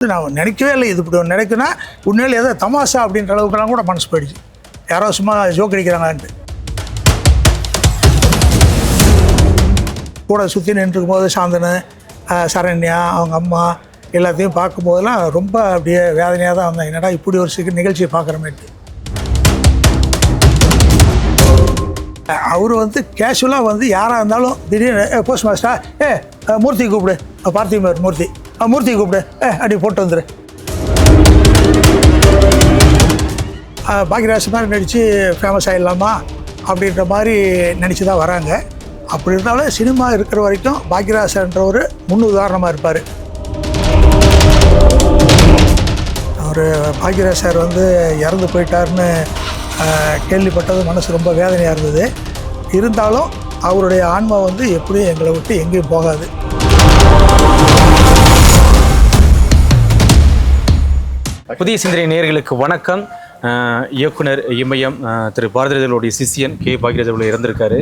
நான் நினைக்கவே இல்லை இது இப்படி ஒன்று நினைக்குன்னா உண்மையில் ஏதோ தமாஷா அப்படின்ற அளவுக்குலாம் கூட மனசு போயிடுச்சு. யாரோ சும்மா ஜோக் அடிக்கிறாங்கன்ட்டு. கூட சுற்றி நின்றுருக்கும் போது சாந்தனு, சரண்யா, அவங்க அம்மா எல்லாத்தையும் பார்க்கும்போதெல்லாம் ரொம்ப அப்படியே வேதனையாக தான் வந்தேன். என்னடா இப்படி ஒரு நிகழ்ச்சியை பார்க்குறமேட்டு. அவர் கேஷுவலாக யாராக இருந்தாலும் திடீர்னு போஸ்ட் மாஸ்டர் மூர்த்தி கூப்பிடு, பார்த்திபர் மூர்த்தி கூப்பிடு அப்படி போட்டு வந்துரு. பாக்யராஜ் மாதிரி நடித்து ஃபேமஸ் ஆகிடலாமா அப்படின்ற மாதிரி நினச்சி தான் வராங்க. அப்படி இருந்தாலும் சினிமா இருக்கிற வரைக்கும் பாக்யராஜன்ற ஒரு முன் உதாரணமாக இருப்பார். அவர் பாக்யராஜ் சார் இறந்து போயிட்டார்னு கேள்விப்பட்டது மனசு ரொம்ப வேதனையாக இருந்தது. இருந்தாலும் அவருடைய ஆன்மா எப்படியும் எங்களை விட்டு எங்கேயும் போகாது. புதிய சிந்தனை நேயர்களுக்கு வணக்கம். இயக்குனர் இமயம் திரு பாரதிராஜனுடைய சிஷியன் கே பாக்யராஜ் அவர்கள் இறந்திருக்காரு.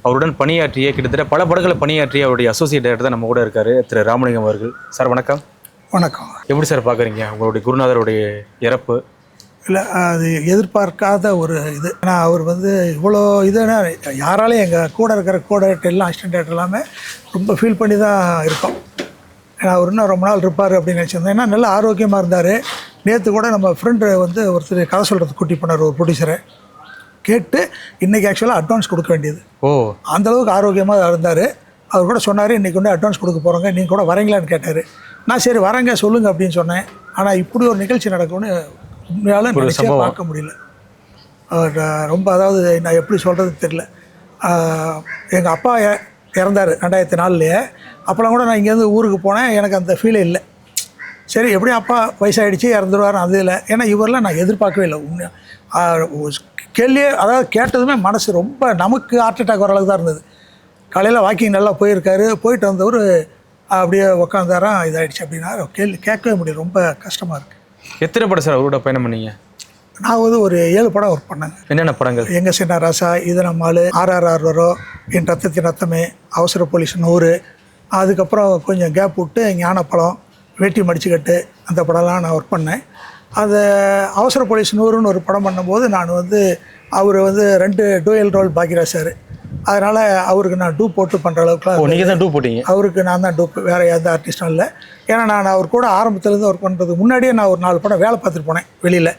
அவருடன் பணியாற்றிய கிட்டத்தட்ட பல படங்களை பணியாற்றிய அவருடைய அசோசியேட் டைரக்டர் தான் நம்ம கூட இருக்காரு, திரு ராமலிங்கம் அவர்கள். சார் வணக்கம். வணக்கம். எப்படி சார் பார்க்குறீங்க உங்களுடைய குருநாதருடைய இறப்பு? இல்லை, அது எதிர்பார்க்காத ஒரு இது. ஏன்னா அவர் இவ்வளோ இதுன்னா யாராலையும் எங்கள் கூட இருக்கிற கோடைரக்டர் எல்லாம் அசிஸ்டன்ட் டைரக்டர் எல்லாமே ரொம்ப ஃபீல் பண்ணி தான் இருக்கோம். ஏன்னா அவர் இன்னும் ரொம்ப நாள் இருப்பார் அப்படின்னு நினச்சிருந்தேன். ஏன்னா நல்ல ஆரோக்கியமாக இருந்தார். நேற்று கூட நம்ம ஃப்ரெண்டு ஒருத்தர் கதை சொல்கிறது கூட்டி போனார், ஒரு ப்ரொடியூசரை கேட்டு. இன்றைக்கி ஆக்சுவலாக அட்வான்ஸ் கொடுக்க வேண்டியது. அந்தளவுக்கு ஆரோக்கியமாக இருந்தார். அவர் கூட சொன்னார், இன்றைக்கி அட்வான்ஸ் கொடுக்க போகிறோங்க, நீங்கள் கூட வரீங்களான்னு கேட்டார். நான் சரி வரேங்க சொல்லுங்கள் அப்படின்னு சொன்னேன். ஆனால் இப்படி ஒரு நிகழ்ச்சி நடக்கும்னு உண்மையால் நினச்சே பார்க்க முடியல. ரொம்ப அதாவது நான் எப்படி சொல்கிறதுன்னு தெரியல. எங்கள் அப்பா இறந்தார் 2004. அப்போலாம் கூட நான் இங்கேருந்து ஊருக்கு போனேன், எனக்கு அந்த ஃபீலே இல்லை. சரி எப்படியும் அப்பா வயசாகிடுச்சு இறந்துருவார் அது இல்லை. ஏன்னா இவரெலாம் நான் எதிர்பார்க்கவே இல்லை. உண்மையாக கேள்வியே அதாவது கேட்டதுமே மனசு ரொம்ப நமக்கு ஹார்ட் அட்டாக் வர அளவுக்கு தான் இருந்தது. காலையில் வாக்கிங் நல்லா போயிருக்காரு, போயிட்டு வந்தவர் அப்படியே உக்காந்தாராம் இதாகிடுச்சு அப்படின்னா கேள்வி கேட்கவே முடியும். ரொம்ப கஷ்டமாக இருக்குது. எத்தனை படம் சார் அவரோட பயணம் பண்ணீங்க? நான் ஒரு 7 படம் ஒர்க் பண்ணேங்க. என்னென்ன படங்கள்? எங்க சின்ன ராசா, இது நம்மால், RRR வரும், என் ரத்தத்தின் ரத்தமே, அவசர போலீஸ் 100, அதுக்கப்புறம் கொஞ்சம் கேப் விட்டு ஞானப்பழம், வேட்டி மடிச்சுக்கட்டு, அந்த படம்லாம் நான் ஒர்க் பண்ணேன். அது அவசர போலீஸ் 100ன்னு ஒரு படம் பண்ணும்போது நான் அவர் 2 டூயல் ரோல் பாக்யராஜ் சார். அதனால் அவருக்கு நான் டூப் போட்டு பண்ணுற அளவுக்குலாம். நீங்கள் தான் டூப் போட்டீங்க? அவருக்கு நான் தான் டூப், வேறு எந்த ஆர்டிஸ்டும் இல்லை. ஏன்னா நான் அவர் கூட ஆரம்பத்துலேருந்து ஒர்க் பண்ணுறதுக்கு முன்னாடியே நான் ஒரு 4 படம் வேலை பார்த்துட்டு போனேன் வெளியில்.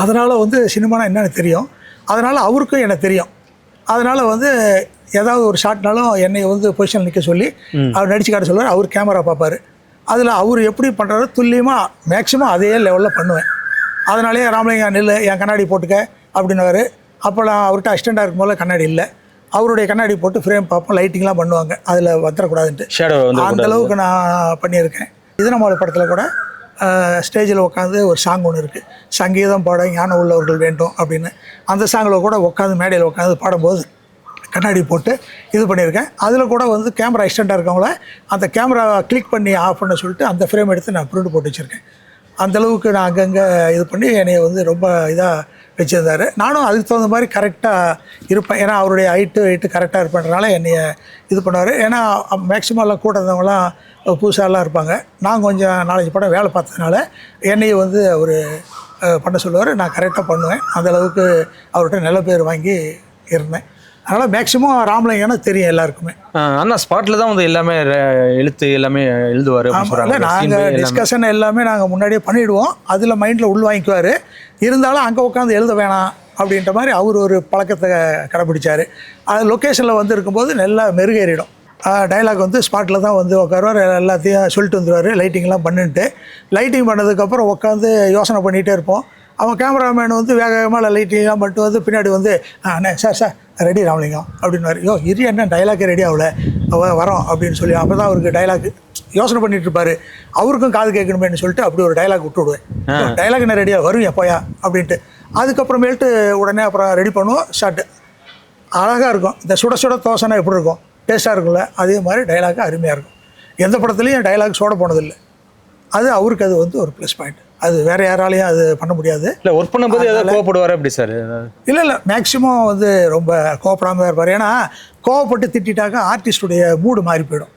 அதனால் சினிமானா என்னென்னு தெரியும். அதனால் அவருக்கும் எனக்கு தெரியும். அதனால் ஏதாவது ஒரு ஷார்ட்னாலும் என்னை பொசிஷன் நிற்க சொல்லி அவர் நடிச்சு காட்ட சொல்லுவார். அவர் கேமரா பார்ப்பார். அதில் அவர் எப்படி பண்ணுறாரு துல்லியமாக மேக்ஸிமம் அதே லெவலில் பண்ணுவேன். அதனாலேயே ராமலிங்கம் நெல் என் கண்ணாடி போட்டுக்க அப்படின்னுவார். அப்போலாம் அவர்கிட்ட அசிஸ்டண்டாக இருக்கும் போது கண்ணாடி இல்லை. அவருடைய கண்ணாடி போட்டு ஃப்ரேம் பார்ப்போம், லைட்டிங்லாம் பண்ணுவாங்க, அதில் வந்துடக்கூடாதுன்ட்டு. அந்தளவுக்கு நான் பண்ணியிருக்கேன். இது நம்ம படத்தில் கூட ஸ்டேஜில் உட்காந்து ஒரு சாங் ஒன்று இருக்குது, சங்கீதம் பாட ஞானம் உள்ளவர்கள் வேண்டும் அப்படின்னு. அந்த சாங்கில் கூட உட்காந்து மேடையில் உட்காந்து பாடும்போது கண்ணாடி போட்டு இது பண்ணியிருக்கேன். அதில் கூட கேமரா அசிஸ்டண்ட்டாக இருக்கவங்கள அந்த கேமரா கிளிக் பண்ணி ஆஃப் பண்ண சொல்லிட்டு அந்த ஃப்ரேம் எடுத்து நான் பிரிண்ட் போட்டு வச்சுருக்கேன். அந்தளவுக்கு நான் அங்கங்கே இது பண்ணி என்னை ரொம்ப இதாக வச்சுருந்தார். நானும் அதுக்கு தகுந்த மாதிரி கரெக்டாக இருப்பேன். ஏன்னா அவருடைய ஹைட்டு கரெக்டாக இருப்பேன்றனால என்னைய இது பண்ணுவார். ஏன்னா மேக்ஸிமம் எல்லாம் கூட இருந்தவங்களாம் புதுசாலாம் இருப்பாங்க. நான் கொஞ்சம் 4-5 படம் வேலை பார்த்ததுனால என்னையை அவர் பண்ண சொல்லுவார். நான் கரெக்டாக பண்ணுவேன். அந்தளவுக்கு அவர்கிட்ட நல்ல பேர் வாங்கி இருந்தேன். அதனால் மேக்ஸிமம் ராமலிங்கம்னா தெரியும் எல்லாருக்குமே. ஆனால் ஸ்பாட்டில் தான் எல்லாமே எழுத்து எல்லாமே எழுதுவார். இல்லை, நாங்கள் டிஸ்கஷன் எல்லாமே நாங்கள் முன்னாடியே பண்ணிவிடுவோம். அதில் மைண்டில் உள் வாங்கிக்குவார். இருந்தாலும் அங்கே உட்காந்து எழுத வேணாம் அப்படின்ற மாதிரி அவர் ஒரு பழக்கத்தை கடைப்பிடிச்சார். அது லொக்கேஷனில் இருக்கும்போது நல்லா மெருகேறிடும். டைலாக் ஸ்பாட்டில் தான் உட்காருவார், எல்லாத்தையும் சொல்லிட்டு வந்துடுவார். லைட்டிங்லாம் பண்ணிட்டு லைட்டிங் பண்ணதுக்கப்புறம் உட்காந்து யோசனை பண்ணிகிட்டே இருப்போம். அவன் கேமராமேன் வேகமாக லைட்டிங்லாம் பண்ணிட்டு பின்னாடி அண்ணே சார் ரெடி ராமலிங்கம் அப்படின்னாரு. இரு என்ன டைலாக்கே ரெடி ஆகல வரோம் அப்படின்னு சொல்லி அப்போ தான் அவருக்கு டைலாக் யோசனை பண்ணிட்டு இருப்பார். அவருக்கும் காது கேட்கணுமேனு சொல்லிட்டு அப்படி ஒரு டைலாக் விட்டு விடுவேன். டைலாக் என்ன ரெடியாக வரும் எப்போயா அப்படின்ட்டு. அதுக்கப்புறமேல்ட்டு உடனே அப்புறம் ரெடி பண்ணுவோம். ஷார்ட்டு அழகாக இருக்கும். இந்த சுட சுட தோசைனா எப்படி இருக்கும், டேஸ்ட்டாக இருக்கும்ல, அதே மாதிரி டைலாக் அருமையாக இருக்கும். எந்த படத்துலையும் டைலாக் சோட போனதில்லை. அது அவருக்கு அது ஒரு ப்ளஸ் பாயிண்ட். அது வேறு யாராலையும் அது பண்ண முடியாது. இல்லை, ஒர்க் பண்ணும்போது ஏதாவது கோவப்படுவார் அப்படி சார்? இல்லை, மேக்ஸிமம் ரொம்ப கோவப்படாமல் தான் இருப்பார். ஏன்னா கோவப்பட்டு திட்டாக்கா ஆர்டிஸ்டுடைய மூடு மாறி போயிடும்.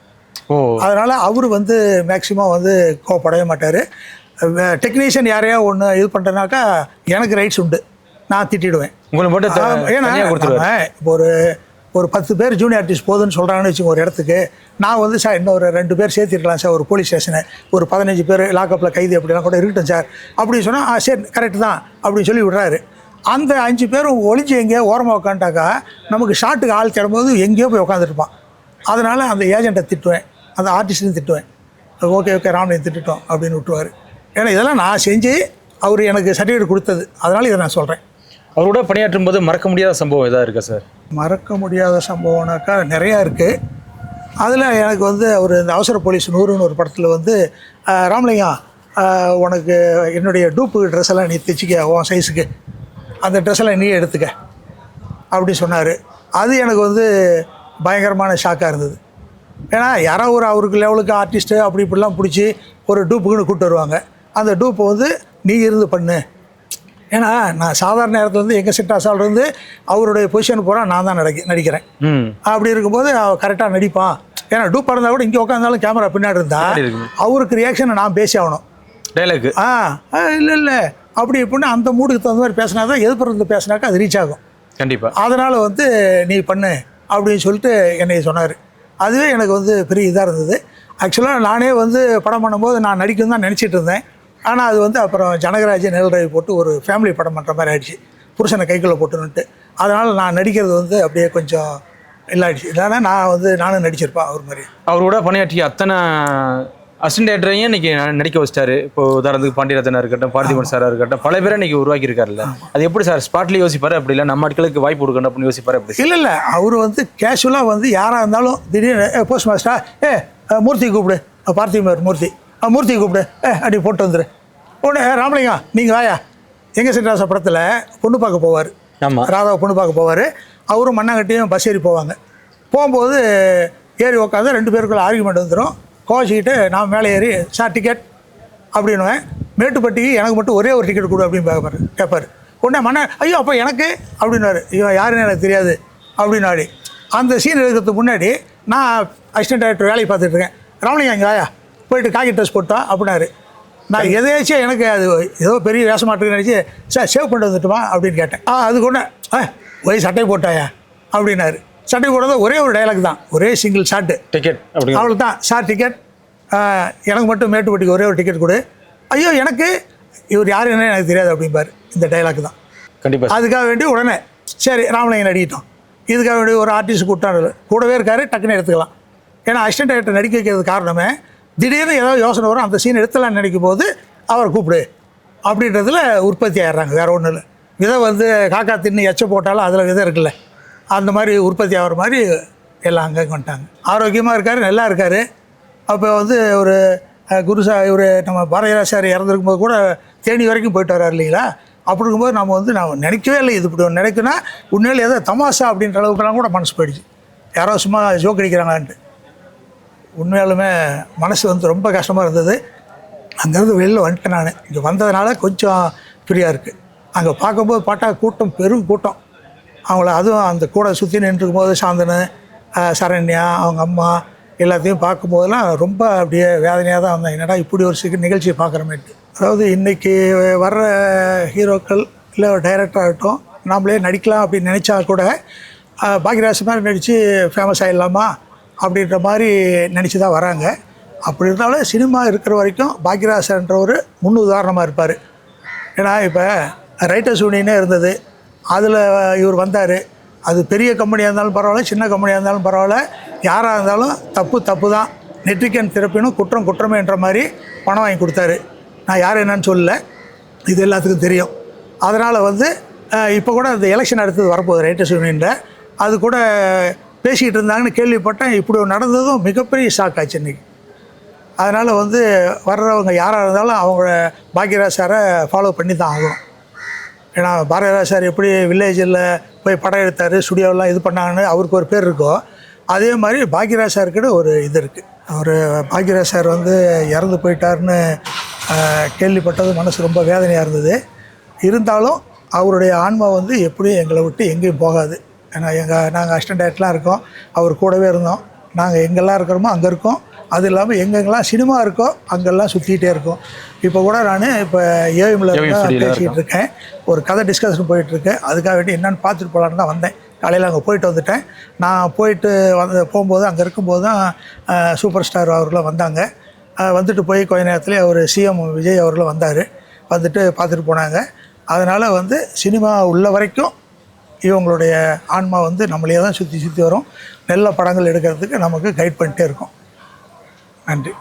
அதனால் அவர் வந்து மேக்சிமம் வந்து கோவப்படவே மாட்டார். டெக்னீஷியன் யாரையா ஒன்று இது பண்ணுறதுனாக்கா எனக்கு ரைட்ஸ் உண்டு, நான் திட்டிடுவேன். உங்களுக்கு மட்டும் ஏன்னா இப்போ ஒரு 10 பேர் ஜூனியர் ஆர்டிஸ்ட் போதுன்னு சொல்கிறாங்கன்னு வச்சுக்கோங்க ஒரு இடத்துக்கு, நான் வந்து சார் இன்னும் ஒரு 2 பேர் சேர்த்திருக்கலாம் சார், ஒரு போலீஸ் ஸ்டேஷனை ஒரு 15 பேர் லாக்கப்பில் கைது அப்படிலாம் கூட இருக்கட்டும் சார் அப்படின்னு சொன்னால் சரி கரெக்டு தான் அப்படின்னு சொல்லி விடுறாரு. அந்த 5 பேரும் ஒளிஞ்சு எங்கேயோ ஓரமாக உட்காந்துட்டாக்கா நமக்கு ஷாட்டுக்கு ஆள் தேடும்போது எங்கேயோ போய் உட்காந்துருப்பான். அதனால் அந்த ஏஜெண்ட்டை திட்டுவேன், அந்த ஆர்டிஸ்ட்டையும் திட்டுவேன். ஓகே ராமனையும் திட்டுட்டோம் அப்படின்னு விட்டுருவார். ஏன்னா இதெல்லாம் நான் செஞ்சு அவர் எனக்கு சர்டிஃபிகேட் கொடுத்தது, அதனால் இதை நான் சொல்கிறேன். அவரோட பணியாற்றும் போது மறக்க முடியாத சம்பவம் எதாவது இருக்கா சார்? மறக்க முடியாத சம்பவம்னாக்கா நிறையா இருக்குது. அதில் எனக்கு வந்து அவர் இந்த அவசர போலீஸ் 100ன்னு ஒரு படத்தில் வந்து ராமலிங்கம் உனக்கு என்னுடைய டூப்பு ட்ரெஸ் எல்லாம் நீ தைச்சிக்க, உன் சைஸுக்கு அந்த ட்ரெஸ்ஸெல்லாம் நீ எடுத்துக்க அப்படி சொன்னார். அது எனக்கு வந்து பயங்கரமான ஷாக்காக இருந்தது. ஏன்னா யாரோ ஒரு அவருக்கு லெவலுக்கு ஆர்டிஸ்ட்டு அப்படி இப்படிலாம் பிடிச்சி ஒரு டூப்புக்குன்னு கூப்பிட்டு வருவாங்க. அந்த டூப்பை வந்து நீ இருந்து பண்ணு. ஏன்னா நான் சாதாரண நேரத்தில் வந்து எங்கள் செட் அசால்ட் வந்து அவருடைய பொசிஷன் பூரா நான் தான் நடிக்கிறேன். அப்படி இருக்கும்போது கரெக்டாக நடிப்பான். ஏன்னா டூப்பாக இருந்தால் கூட இங்கே உட்காந்தாலும் கேமரா பின்னாடி இருந்தால் அவருக்கு ரியாக்ஷனை நான் பேசி ஆகணும். டைலாக் இல்லை அப்படி இப்படின்னு அந்த மூடுக்கு தகுந்த மாதிரி பேசினா தான் எதிர்ப்பு பேசினாக்கா அது ரீச் ஆகும் கண்டிப்பாக. அதனால் வந்து நீ பண்ணு அப்படின்னு சொல்லிட்டு என்னை சொன்னார். அதுவே எனக்கு வந்து பெரிய இதாக இருந்தது. ஆக்சுவலாக நானே வந்து படம் பண்ணும்போது நான் நடிக்கணும் தான் நினச்சிட்டு இருந்தேன். ஆனால் அது வந்து அப்புறம் ஜனகராஜ் நெல் ரவி போட்டு ஒரு ஃபேமிலி படம் பண்ணுற மாதிரி ஆயிடுச்சு, புருஷனை கைக்குள்ளே போட்டுன்னுட்டு. அதனால் நான் நடிக்கிறது வந்து அப்படியே கொஞ்சம் இல்லாயிடுச்சு. இல்லைன்னா நானும் நடிச்சிருப்பேன் அவர் மாதிரி. அவரோட பணியாற்றிய அத்தனை அசிஸ்டன்ட் டேரக்டரையும் இன்றைக்கி நடிக்க வச்சிட்டாரு. இப்போ உதாரணத்துக்கு பாண்டியரத்னா இருக்கட்டும், பார்த்திபன் சாராக இருக்கட்டும், பல பேரை இன்றைக்கி உருவாக்கியிருக்காருல்ல. அது எப்படி சார் ஸ்பாட்லேயே யோசிப்பார்? அப்படி இல்லை நம்ம ஆட்களுக்கு வாய்ப்பு கொடுக்கணும் அப்படின்னு யோசிப்பார்? அப்படி இல்லை அவர் வந்து கேஷுவலாக வந்து யாராக இருந்தாலும் திடீர்னு போஸ்ட் மாஸ்டர் மூர்த்தி கூப்பிடு, பார்த்திபன் மூர்த்தி கூப்பிடு அப்படி போட்டு வந்துரு. உடனே ராமலிங்கம் நீங்கள் வாயா. எங்கள் சின்ராச படத்தில் பொண்ணு பார்க்க போவார். ஆமாம், ராதாவை பொண்ணு பார்க்க போவார். அவரும் மண்ணாங்கட்டியும் பஸ் ஏறி போவாங்க. போகும்போது ஏறி உட்காந்து 2 பேருக்குள்ள ஆர்குமெண்ட் வந்துடும். கோச்சிக்கிட்டு நான் மேலே ஏறி சார் டிக்கெட் அப்படின்னுவேன். மேட்டுப்பட்டிக்கு எனக்கு மட்டும் ஒரே ஒரு டிக்கெட் கொடு அப்படின்னு கேட்பார். உடனே ஐயோ அப்போ எனக்கு அப்படின்னாரு. இவன் யாருன்னு எனக்கு தெரியாது அப்படின்னாடி. அந்த சீன் எடுக்கிறதுக்கு முன்னாடி நான் அசிஸ்டன்ட் டைரக்டர் வேலையை பார்த்துட்ருக்கேன். ராமலிங்கம் இங்கே வாயா, போயிட்டு காக்கி ட்ரெஸ் போட்டான் அப்படின்னாரு. நான் எதாச்சும் எனக்கு அது ஏதோ பெரிய வேஷமாட்டுக்கு நினச்சி சார் சேவ் பண்ணிட்டு வந்துட்டுமா அப்படின்னு கேட்டேன். அதுக்கு ஒன்று ஒரே சட்டை போட்டாயா அப்படின்னாரு. சட்டை போடுறது ஒரே ஒரு டைலாக் தான், ஒரே சிங்கிள் ஷாட்டு டிக்கெட் அப்படி அவ்வளோ தான். சார் டிக்கெட் எனக்கு மட்டும் மேட்டுப்பட்டிக்கு ஒரே ஒரு டிக்கெட் கொடு. ஐயோ எனக்கு இவர் யாருன்னு எனக்கு தெரியாது அப்படிம்பார். இந்த டைலாக் தான் கண்டிப்பாக. அதுக்காக வேண்டி உடனே சரி ராமலிங்கம் நடிக்கிட்டோம். இதுக்காக வேண்டி ஒரு ஆர்டிஸ்ட் கூடவே இருக்கார், டக்குன்னு எடுத்துக்கலாம். ஏன்னா அசிஸ்டன்ட் டைரக்டர் நடிக்க வைக்கிறது காரணமே திடீர்னு ஏதாவது யோசனை வரும், அந்த சீன் எடுத்துலான்னு நினைக்கும் போது அவரை கூப்பிடு அப்படின்றதுல உற்பத்தி ஆகிடுறாங்க. வேறு ஒன்றும் இல்லை. விதை வந்து காக்கா தின்னு எச்ச போட்டாலும் அதில் விதை இருக்குல்ல, அந்த மாதிரி உற்பத்தி ஆகிற மாதிரி எல்லாம் அங்கே வந்துட்டாங்க. ஆரோக்கியமாக இருக்கார், நல்லா இருக்கார். அப்போ வந்து ஒரு இவர் நம்ம பாரதிராஜ் சார் இறந்துருக்கும் போது கூட தேனி வரைக்கும் போயிட்டு வர்றாரு இல்லைங்களா. அப்படி இருக்கும்போது நம்ம வந்து நான் நினைக்கவே இல்லை இது இப்படி ஒன்று நினைக்குன்னா உண்மையிலே ஏதோ தமாஷா அப்படின்ற அளவுக்குலாம் கூட மனசு போயிடுச்சு. யாரோ சும்மா ஜோக் அடிக்கிறாங்களான்ட்டு. உண்மையாலுமே மனசு வந்து ரொம்ப கஷ்டமாக இருந்தது. அங்கேருந்து வெளியில் வந்துட்டேன். நான் இங்கே வந்ததுனால கொஞ்சம் ஃப்ரீயாக இருக்குது. அங்கே பார்க்கும்போது பார்த்தா கூட்டம், பெரும் கூட்டம். அவங்கள அதுவும் அந்த கூட சுற்றி நின்றுருக்கும் போது சாந்தனு, சரண்யா, அவங்க அம்மா எல்லாத்தையும் பார்க்கும்போதெல்லாம் ரொம்ப அப்படியே வேதனையாக தான் வந்தேன். என்னடா இப்படி ஒரு நிகழ்ச்சியை பார்க்குறமேட்டு. அதாவது இன்றைக்கி வர்ற ஹீரோக்கள் இல்லை டைரக்டர் ஆகட்டும், நாமளே நடிக்கலாம் அப்படின்னு நினச்சா கூட பாக்யராஜ் மாதிரி நடித்து ஃபேமஸ் ஆகிடலாமா அப்படின்ற மாதிரி நினச்சி தான் வராங்க. அப்படி இருந்தாலும் சினிமா இருக்கிற வரைக்கும் பாக்யராஜன்ற ஒரு முன் உதாரணமாக இருப்பார். ஏன்னா இப்போ ரைட்டர்ஸ் யூனியனே இருந்தது, அதில் இவர் வந்தார். அது பெரிய கம்பெனியாக இருந்தாலும் பரவாயில்ல, சின்ன கம்பெனியாக இருந்தாலும் பரவாயில்ல, யாராக இருந்தாலும் தப்பு தான், நெற்றிக்கன் திறப்பினும் குற்றம் குற்றமேன்ற மாதிரி பணம் வாங்கி கொடுத்தாரு. நான் யார் என்னன்னு சொல்லலை, இது எல்லாத்துக்கும் தெரியும். அதனால் வந்து இப்போ கூட அந்த எலெக்ஷன் அடுத்தது வரப்போகுது ரைட்டர்ஸ் யூனியனில், அது கூட பேசிக்கிட்டு இருந்தாங்கன்னு கேள்விப்பட்டேன். இப்படி நடந்ததும் மிகப்பெரிய ஷாக் ஆச்சு இன்றைக்கி. அதனால் வந்து வர்றவங்க யாராக இருந்தாலும் அவங்க பாக்யராஜ் சாரை ஃபாலோ பண்ணி தான் ஆகணும். ஏன்னா பாரதிராஜ் சார் எப்படி வில்லேஜில் போய் படம் எடுத்தார், ஸ்டுடியோவெலாம் இது பண்ணாங்கன்னு அவருக்கு ஒரு பேர் இருக்கோ, அதே மாதிரி பாக்யராஜ் சாருக்கிட்ட ஒரு இது இருக்குது. அவர் பாக்யராஜ் சார் வந்து இறந்து போயிட்டார்னு கேள்விப்பட்டது மனசு ரொம்ப வேதனையாக இருந்தது. இருந்தாலும் அவருடைய ஆன்மா வந்து எப்படியும் எங்களை விட்டு எங்கேயும் போகாது. ஏன்னா நாங்கள் அசிஸ்டன்ட் டைரக்டர்லாம் இருக்கோம், அவர் கூடவே இருந்தோம். நாங்கள் எங்கெல்லாம் இருக்கிறோமோ அங்கே இருக்கோம், அது இல்லாமல் எங்கெங்கெல்லாம் சினிமா இருக்கோ அங்கெல்லாம் சுற்றிக்கிட்டே இருக்கும். இப்போ கூட நான் இப்போ ஏஎம்ல பேசிக்கிட்டு இருக்கேன். ஒரு கதை டிஸ்கஷன் போயிட்டுருக்கு. அதுக்காக வேண்டி என்னென்னு பார்த்துட்டு போகலான்னு தான் வந்தேன். காலையில் அங்கே போயிட்டு வந்துட்டேன். நான் போயிட்டு போகும்போது அங்கே இருக்கும்போது தான் சூப்பர் ஸ்டார் அவர்களும் வந்தாங்க. வந்துட்டு போய் கொஞ்ச நேரத்துலேயே அவர் சிஎம் விஜய் அவர்களும் வந்தார். வந்துட்டு பார்த்துட்டு போனாங்க. அதனால் சினிமா உள்ள வரைக்கும் இவங்களுடைய ஆன்மா நம்மளையே தான் சுற்றி சுற்றி வரும். நல்ல படங்கள் எடுக்கிறதுக்கு நமக்கு கைட் பண்ணிட்டே இருக்கும். நன்றி.